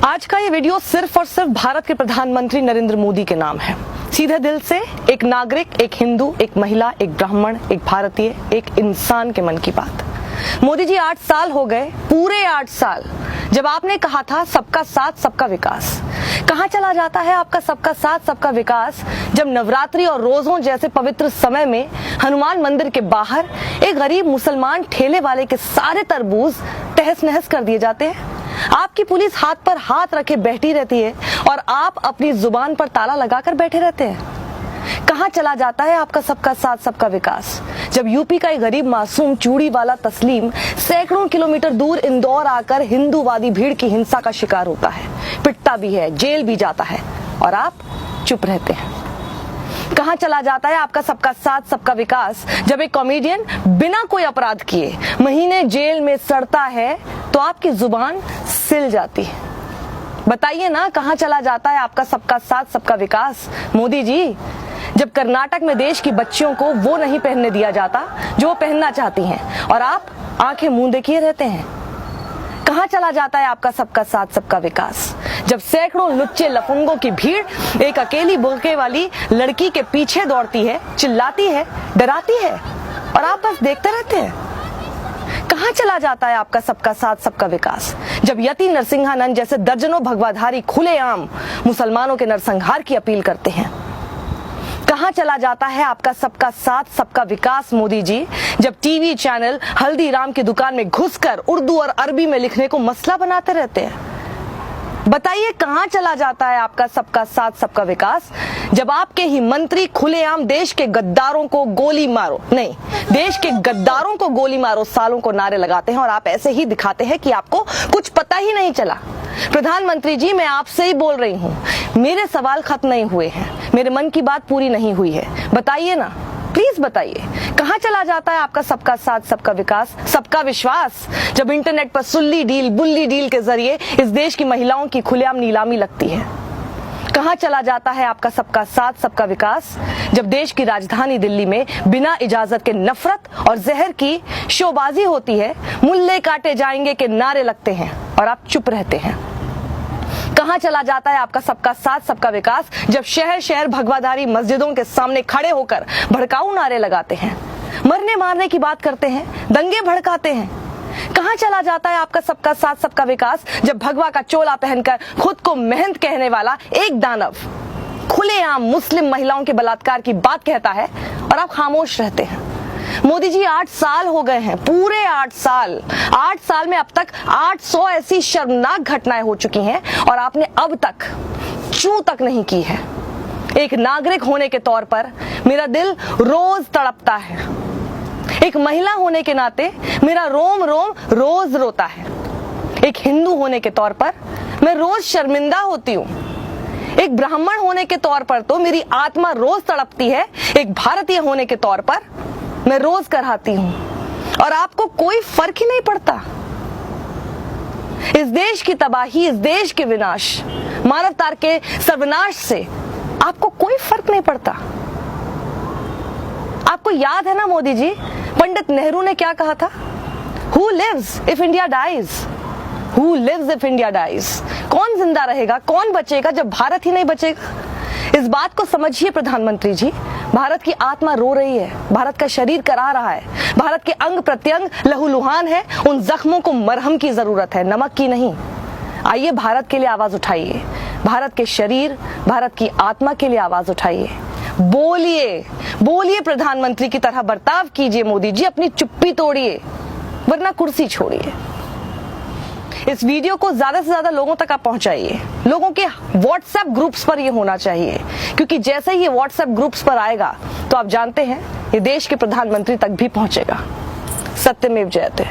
आज का ये वीडियो सिर्फ और सिर्फ भारत के प्रधानमंत्री नरेंद्र मोदी के नाम है। सीधे दिल से एक नागरिक, एक हिंदू, एक महिला, एक ब्राह्मण, एक भारतीय, एक इंसान के मन की बात। मोदी जी 8 साल हो गए, पूरे 8 साल, जब आपने कहा था सबका साथ सबका विकास। कहाँ चला जाता है आपका सबका साथ सबका विकास, जब नवरात्रि और रोजों जैसे पवित्र समय में हनुमान मंदिर के बाहर एक गरीब मुसलमान ठेले वाले के सारे तरबूज तहस नहस कर दिए जाते हैं। आपकी पुलिस हाथ पर हाथ रखे बैठी रहती है और आप अपनी जुबान पर ताला लगाकर बैठे रहते हैं। कहाँ चला जाता है आपका सबका साथ सबका विकास, जब यूपी का एक गरीब मासूम चूड़ी वाला तस्लीम सैकड़ों किलोमीटर दूर इंदौर आकर हिंदूवादी भीड़ की हिंसा का शिकार होता है, पिटता भी है, जेल भी जाता है और आप चुप रहते हैं। कहाँ चला जाता है आपका सबका साथ सबका विकास, जब एक कॉमेडियन बिना कोई अपराध किए महीने जेल में सड़ता है तो आपकी जुबान सिल जाती है। बताइए ना, कहाँ चला जाता है आपका सबका साथ सबका विकास मोदी जी, जब कर्नाटक में देश की बच्चियों को वो नहीं पहनने दिया जाता जो वो पहनना चाहती हैं और आप आंखें मूंदे किए रहते हैं। कहाँ चला जाता है आपका सबका साथ सबका विकास, जब सैकड़ों लुच्चे लफंगों की भीड़ एक अकेली बुर्के वाली लड़की के पीछे दौड़ती है, चिल्लाती है, डराती है और आप बस देखते रहते हैं। कहाँ चला जाता है आपका सबका साथ सबका विकास, जब यति नरसिंहानंद जैसे दर्जनों भगवाधारी खुलेआम मुसलमानों के नरसंहार की अपील करते हैं। कहाँ चला जाता है आपका सबका साथ सबका विकास मोदी जी, जब टीवी चैनल हल्दीराम की दुकान में घुसकर उर्दू और अरबी में लिखने को मसला बनाते रहते हैं। बताइए कहाँ चला जाता है आपका सबका साथ सबका विकास, जब आपके ही मंत्री खुलेआम देश के गद्दारों को गोली मारो, नहीं, देश के गद्दारों को गोली मारो सालों को नारे लगाते हैं और आप ऐसे ही दिखाते हैं कि आपको कुछ पता ही नहीं चला। प्रधानमंत्री जी, मैं आपसे ही बोल रही हूँ, मेरे सवाल खत्म नहीं हुए हैं, मेरे मन की बात पूरी नहीं हुई है। बताइए ना, प्लीज बताइए, कहाँ चला जाता है आपका सबका साथ सबका विकास, सबका विश्वास, जब इंटरनेट पर सुल्ली डील बुल्ली डील के जरिए इस देश की महिलाओं की खुलेआम नीलामी लगती है। कहाँ चला जाता है आपका सबका साथ सबका विकास, जब देश की राजधानी दिल्ली में बिना इजाजत के नफरत और जहर की शोबाजी होती है, मुल्ले काटे जाएंगे के नारे लगते हैं और आप चुप रहते हैं। कहाँ चला जाता है आपका सबका साथ सबका विकास, जब शहर शहर भगवाधारी मस्जिदों के सामने खड़े होकर भड़काऊ नारे लगाते हैं, मरने मारने की बात करते हैं, दंगे भड़काते हैं। कहाँ चला जाता है आपका सबका साथ सबका विकास, जब भगवा का चोला पहनकर खुद को महंत कहने वाला एक दानव खुलेआम मुस्लिम महिलाओं के बलात्कार की बात कहता है और आप खामोश रहते हैं। मोदी जी 8 साल हो गए हैं, पूरे 8 साल। 8 साल में अब तक 800 ऐसी शर्मनाक घटनाएं हो चुकी हैं और आपने अब तक चू तक नहीं की है। एक नागरिक होने के तौर पर मेरा दिल रोज तड़पता है, एक महिला होने के नाते मेरा रोम रोम रोज रोता है, एक हिंदू होने के तौर पर मैं रोज शर्मिंदा होती हूँ, एक ब्राह्मण होने के तौर पर तो मेरी आत्मा रोज तड़पती है, एक भारतीय होने के तौर पर मैं रोज कराहती हूँ और आपको कोई फर्क ही नहीं पड़ता। इस देश की तबाही, इस देश के विनाश, मानवता के सर्वनाश से आपको कोई फर्क नहीं पड़ता। आपको याद है ना मोदी जी, पंडित नेहरू ने क्या कहा था? Who lives if India dies? Who lives if India dies? कौन जिंदा रहेगा, कौन बचेगा जब भारत ही नहीं बचेगा? इस बात को समझिए प्रधानमंत्री जी, भारत की आत्मा रो रही है, भारत का शरीर करा रहा है, भारत के अंग प्रत्यंग लहूलुहान है, उन जख्मों को मरहम की जरूरत है, नमक की नहीं। आइए भारत के लिए आवाज उठाइए, भारत के शरीर, भारत की आत्मा के लिए आवाज उठाइए। बोलिए, बोलिए, प्रधानमंत्री की तरह बर्ताव कीजिए मोदी जी, अपनी चुप्पी तोड़िए वरना कुर्सी छोड़िए। इस वीडियो को ज्यादा से ज्यादा लोगों तक आप पहुंचाइए, लोगों के व्हाट्सएप ग्रुप्स पर ये होना चाहिए, क्योंकि जैसे ही ये व्हाट्सएप ग्रुप्स पर आएगा तो आप जानते हैं ये देश के प्रधानमंत्री तक भी पहुंचेगा। सत्यमेव जयते।